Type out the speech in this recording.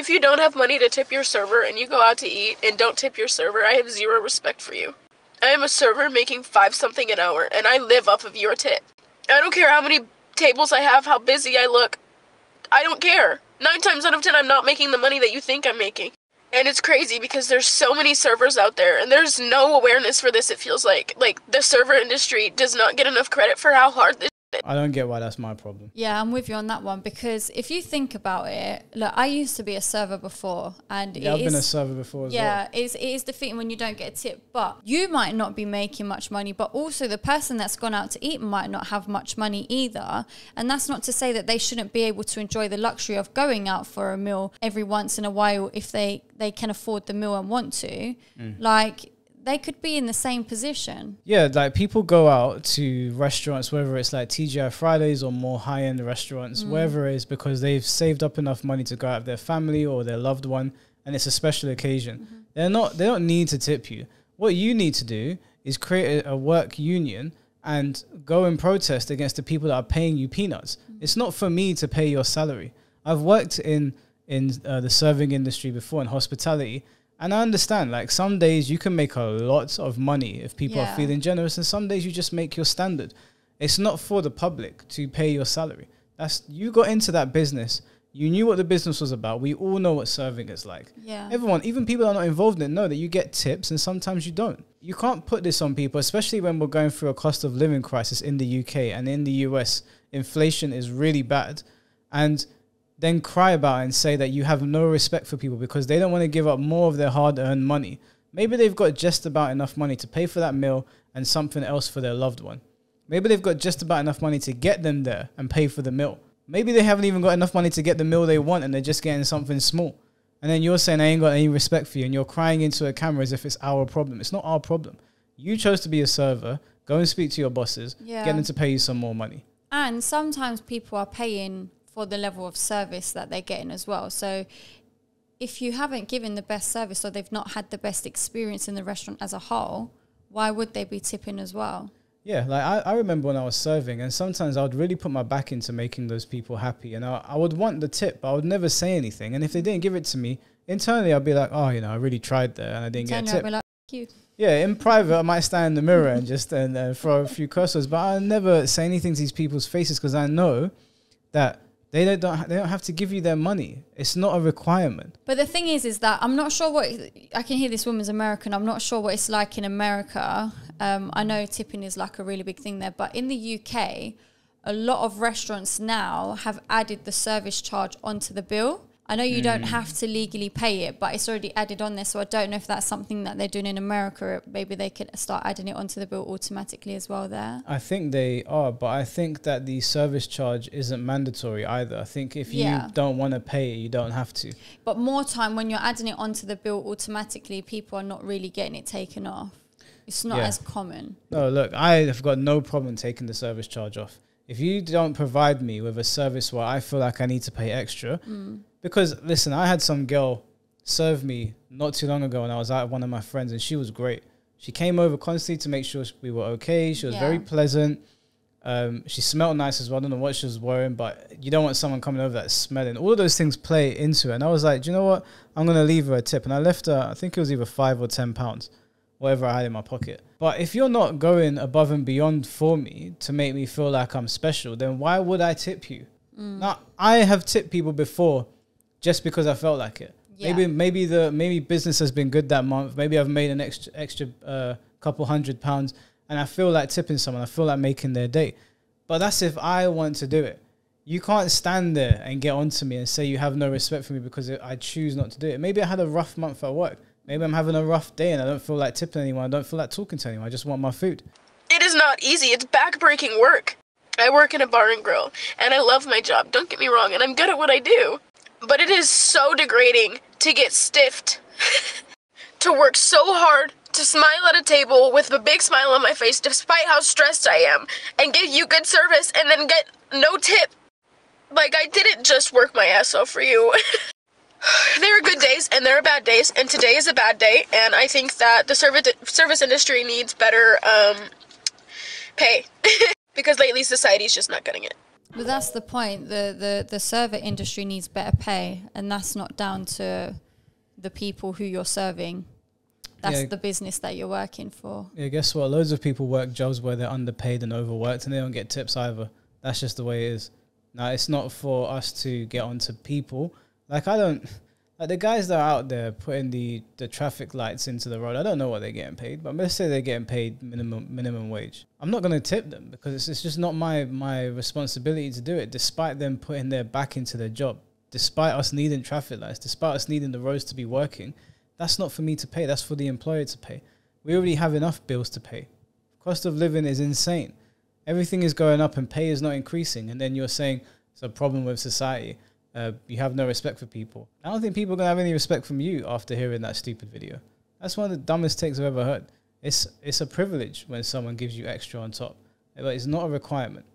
If you don't have money to tip your server and you go out to eat and don't tip your server, I have zero respect for you. I am a server making 5 something an hour, and I live off of your tip. I don't care how many tables I have, how busy I look. I don't care. 9 times out of 10, I'm not making the money that you think I'm making. And it's crazy because there's so many servers out there, and there's no awareness for this, it feels like. Like, the server industry does not get enough credit for how hard this is. I don't get why that's my problem. Yeah, I'm with you on that one, because if you think about it, look, I used to be a server before, and I've been a server before as well. Yeah, it is defeating when you don't get a tip, but you might not be making much money, but also the person that's gone out to eat might not have much money either. And that's not to say that they shouldn't be able to enjoy the luxury of going out for a meal every once in a while if they can afford the meal and want to. Like, they could be in the same position. Yeah, like people go out to restaurants, whether it's like TGI Fridays or more high-end restaurants, wherever it is, because they've saved up enough money to go out with their family or their loved one, and it's a special occasion. They don't need to tip you. What you need to do is create a work union and go and protest against the people that are paying you peanuts. It's not for me to pay your salary. I've worked in the serving industry before, in hospitality, and I understand, like, some days you can make a lot of money if people are feeling generous, and some days you just make your standard. It's not for the public to pay your salary. You got into that business. You knew what the business was about. We all know what serving is like. Yeah. Everyone, even people that are not involved in it, know that you get tips and sometimes you don't. You can't put this on people, especially when we're going through a cost of living crisis in the UK and in the US. Inflation is really bad. And then cry about it and say that you have no respect for people because they don't want to give up more of their hard-earned money. Maybe they've got just about enough money to pay for that meal and something else for their loved one. Maybe they've got just about enough money to get them there and pay for the meal. Maybe they haven't even got enough money to get the meal they want and they're just getting something small. And then you're saying, I ain't got any respect for you, and you're crying into a camera as if it's our problem. It's not our problem. You chose to be a server. Go and speak to your bosses. Get them to pay you some more money. And sometimes people are paying for the level of service that they're getting as well. So if you haven't given the best service or they've not had the best experience in the restaurant as a whole, why would they be tipping as well? Yeah, like I remember when I was serving, and sometimes I would really put my back into making those people happy, and I would want the tip, but I would never say anything. And if they didn't give it to me, internally I'd be like, oh, I really tried there and I didn't get a tip. I'd be like, you. Yeah, in private I might stand in the mirror and just throw a few curses, but I never say anything to these people's faces because I know that they don't have to give you their money. It's not a requirement. But the thing is that I'm not sure I can hear this woman's American. I'm not sure what it's like in America. I know tipping is like a really big thing there. But in the UK, a lot of restaurants now have added the service charge onto the bill. I know you don't have to legally pay it, but it's already added on there. So I don't know if that's something that they're doing in America. Maybe they could start adding it onto the bill automatically as well there. I think they are, but I think that the service charge isn't mandatory either. I think if you don't want to pay it, you don't have to. But more time when you're adding it onto the bill automatically, people are not really getting it taken off. It's not as common. No, look, I have got no problem taking the service charge off. If you don't provide me with a service where I feel like I need to pay extra, because, listen, I had some girl serve me not too long ago when I was out with one of my friends, and she was great. She came over constantly to make sure we were okay. She was very pleasant. She smelled nice as well. I don't know what she was wearing, but you don't want someone coming over that's smelling. All of those things play into it. And I was like, do you know what? I'm going to leave her a tip. And I left her, I think it was either £5 or £10, whatever I had in my pocket. But if you're not going above and beyond for me to make me feel like I'm special, then why would I tip you? Now, I have tipped people before just because I felt like it. Maybe business has been good that month. Maybe I've made an extra couple £100 and I feel like tipping someone. I feel like making their day. But that's if I want to do it. You can't stand there and get onto me and say you have no respect for me because I choose not to do it. Maybe I had a rough month at work. Maybe I'm having a rough day and I don't feel like tipping anyone. I don't feel like talking to anyone. I just want my food. It is not easy. It's back-breaking work. I work in a bar and grill, and I love my job. Don't get me wrong, and I'm good at what I do. But it is so degrading to get stiffed, to work so hard, to smile at a table with a big smile on my face despite how stressed I am, and give you good service and then get no tip. Like, I didn't just work my ass off for you. There are good days and there are bad days, and today is a bad day, and I think that the service industry needs better pay because lately society's just not getting it. But that's the point. The server industry needs better pay, and that's not down to the people who you're serving. That's the business that you're working for. Yeah, guess what? Loads of people work jobs where they're underpaid and overworked, and they don't get tips either. That's just the way it is. Now, it's not for us to get onto people. Like, the guys that are out there putting the traffic lights into the road, I don't know what they're getting paid, but let's say they're getting paid minimum wage. I'm not going to tip them because it's just not my responsibility to do it, despite them putting their back into their job, despite us needing traffic lights, despite us needing the roads to be working. That's not for me to pay. That's for the employer to pay. We already have enough bills to pay. Cost of living is insane. Everything is going up and pay is not increasing. And then you're saying it's a problem with society. You have no respect for people. I don't think people are going to have any respect from you after hearing that stupid video. That's one of the dumbest takes I've ever heard. It's a privilege when someone gives you extra on top, but it's not a requirement.